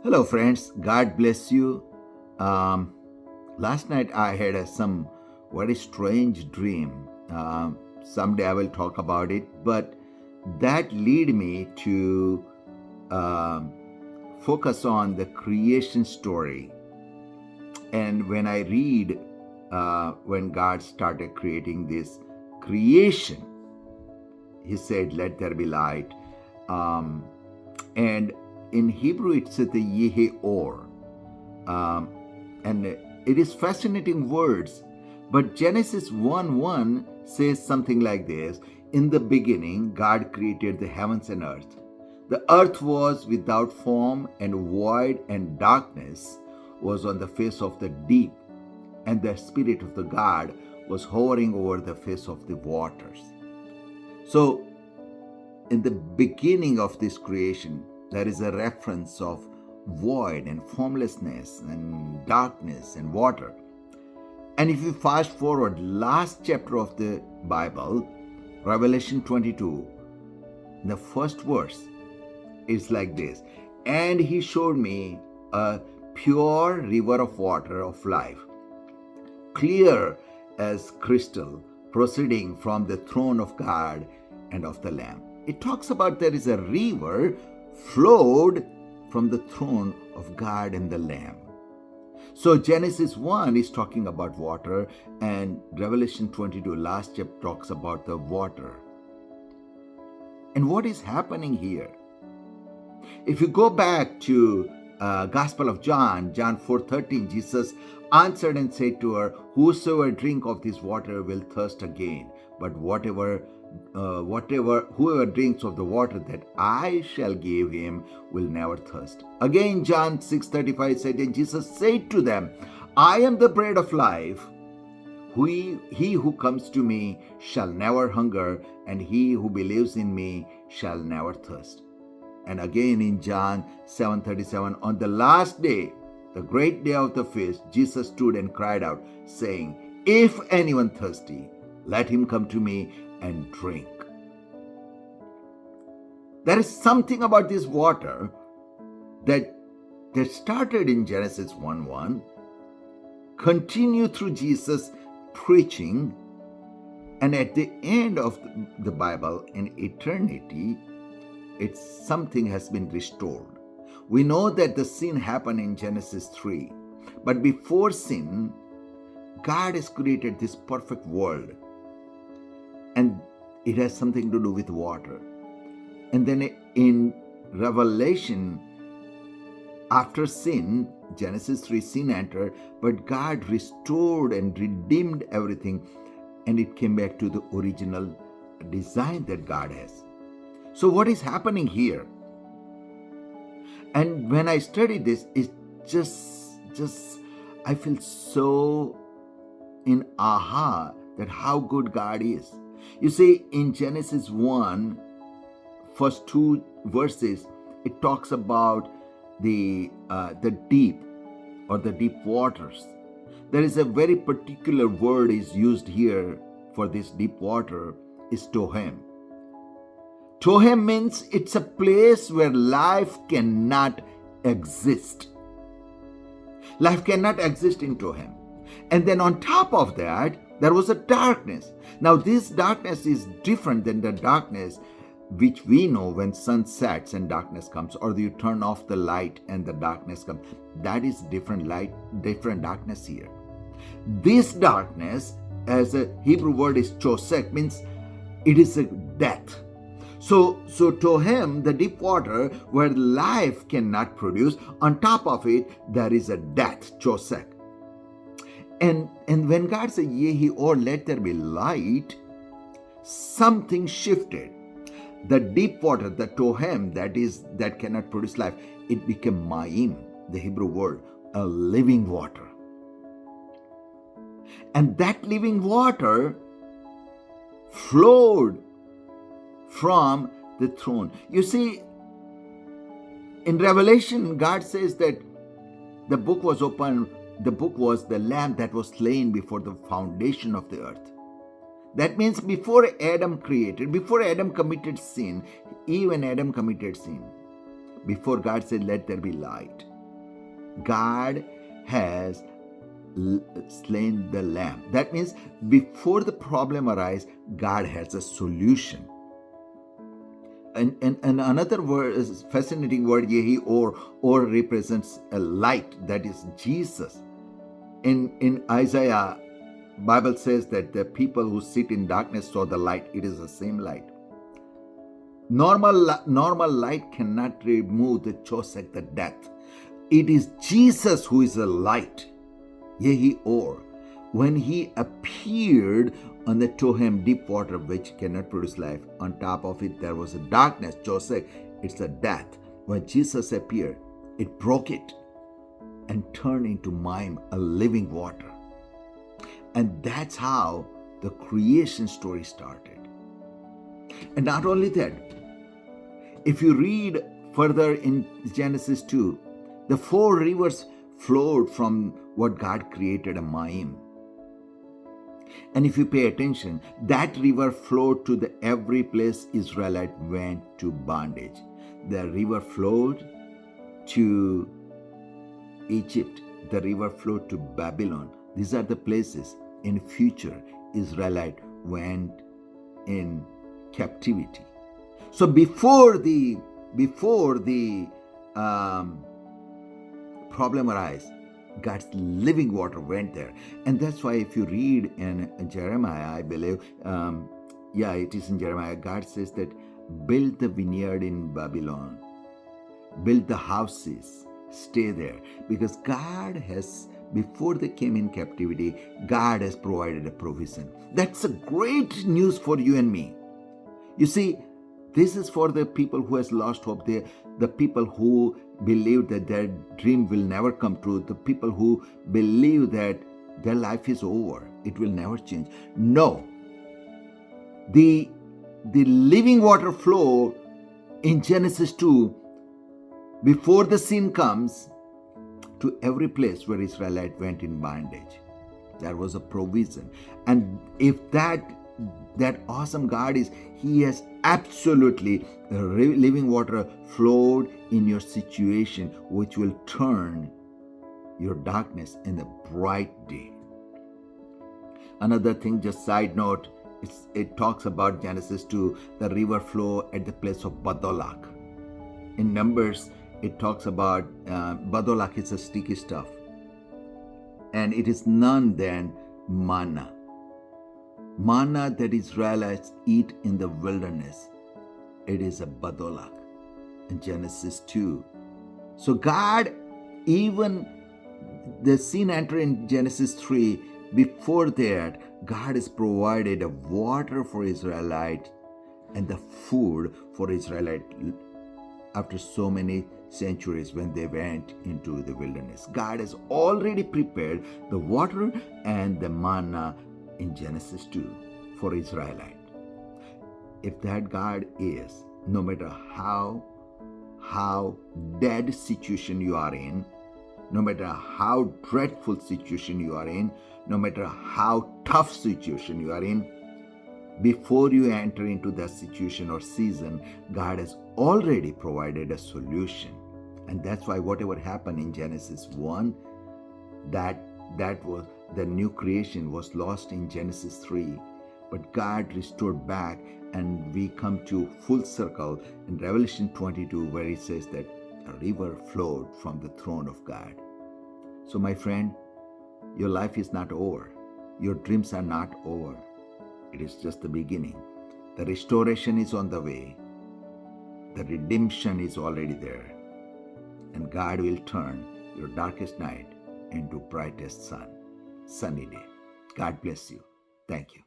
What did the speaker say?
Hello, friends. God bless you. Um, Last night I had some very strange dream. Someday I will talk about it, but that lead me to um, focus on the creation story. And when I read when God started creating this creation, He said, "Let there be light." Um, and in Hebrew, it's the Yehi Or. Um, and it is fascinating words. But Genesis 1:1 says something like this: In the beginning, God created the heavens and earth. The earth was without form and void, and darkness was on the face of the deep, and the Spirit of the God was hovering over the face of the waters. So, in the beginning of this creation, there is a reference of void and formlessness and darkness and water. And if you fast forward last chapter of the Bible, Revelation 22, the first verse is like this: And he showed me a pure river of water of life, clear as crystal, proceeding from the throne of God and of the Lamb. It talks about there is a river flowed from the throne of God and the Lamb. So Genesis 1 is talking about water, and Revelation 22, last chapter, talks about the water. And what is happening here? If you go back to Gospel of John, John 4:13, Jesus answered and said to her, "Whosoever drink of this water will thirst again, but whoever drinks of the water that I shall give him will never thirst." Again, John 6:35 said, and Jesus said to them, "I am the bread of life. He who comes to me shall never hunger, and he who believes in me shall never thirst." And again in John 7:37, on the last day, the great day of the feast, Jesus stood and cried out, saying, "If anyone thirsty, let him come to me and drink." There is something about this water that started in Genesis 1:1, continued through Jesus preaching, and at the end of the Bible in eternity, something has been restored. We know that the sin happened in Genesis 3, but before sin, God has created this perfect world, and it has something to do with water. And then in Revelation, after sin, Genesis 3, sin entered, but God restored and redeemed everything, and it came back to the original design that God has. So what is happening here? And when I study this, it's just I feel so in awe that how good God is. You see, in Genesis 1, first two verses, it talks about the deep, or the deep waters. There is a very particular word is used here for this deep water, is tohem. Tohem means it's a place where life cannot exist. Life cannot exist in Tohem. And then on top of that, there was a darkness. Now this darkness is different than the darkness which we know when sun sets and darkness comes, or you turn off the light and the darkness comes. That is different light, different darkness here. This darkness, as a Hebrew word is chosek, means it is a death. So Tohem, the deep water where life cannot produce, on top of it, there is a death, chosek. And when God said, "Yehi or let there be light," something shifted. The deep water, the Tohem, that cannot produce life, it became Ma'im, the Hebrew word, a living water. And that living water flowed from the throne. You see, in Revelation, God says that the book was open. The book was the lamb that was slain before the foundation of the earth. That means before Adam committed sin, even Adam committed sin. Before God said, "Let there be light," God has slain the lamb. That means before the problem arises, God has a solution. And another word is fascinating word, yehi, or represents a light, that is Jesus. In Isaiah, Bible says that the people who sit in darkness saw the light. It is the same light. Normal light cannot remove the chosek, the death. It is Jesus who is the light. Yehi or. When he appeared on the Tohem, deep water, which cannot produce life, on top of it there was a darkness, chosek, it's a death. When Jesus appeared, it broke it and turned into mime, a living water. And that's how the creation story started. And not only that, if you read further in Genesis 2, the 4 rivers flowed from what God created, a mime. And if you pay attention, that river flowed to the every place Israelite went to bondage. The river flowed to Egypt. The river flowed to Babylon. These are the places in future Israelite went in captivity. So before the problem arise, God's living water went there. And that's why if you read in Jeremiah, I believe, it is in Jeremiah, God says that build the vineyard in Babylon, build the houses, stay there. Because God has, before they came in captivity, God has provided a provision. That's a great news for you and me. You see, this is for the people who has lost hope, the people who believe that their dream will never come true, the people who believe that their life is over, it will never change. No. The living water flow in Genesis 2, before the sin comes, to every place where Israelite went in bondage. There was a provision. And if that awesome God is, He has absolutely living water flowed in your situation, which will turn your darkness in a bright day. Another thing, just side note, it talks about Genesis 2, the river flow at the place of Badolak. In Numbers, it talks about Badolak is a sticky stuff, and it is none than manna. Manna that Israelites eat in the wilderness, it is a Badolak in Genesis 2. So God, even the sin entered in Genesis 3, before that, God has provided a water for Israelites and the food for Israelites after so many centuries when they went into the wilderness. God has already prepared the water and the manna in Genesis 2 for Israelite. If that God is, no matter how dead situation you are in, no matter how dreadful situation you are in, no matter how tough situation you are in, before you enter into that situation or season, God has already provided a solution. And that's why whatever happened in Genesis 1, that was the new creation was lost in Genesis 3. But God restored back, and we come to full circle in Revelation 22, where it says that a river flowed from the throne of God. So my friend, your life is not over. Your dreams are not over. It is just the beginning. The restoration is on the way. The redemption is already there. And God will turn your darkest night into brightest sun. Sunny day. God bless you. Thank you.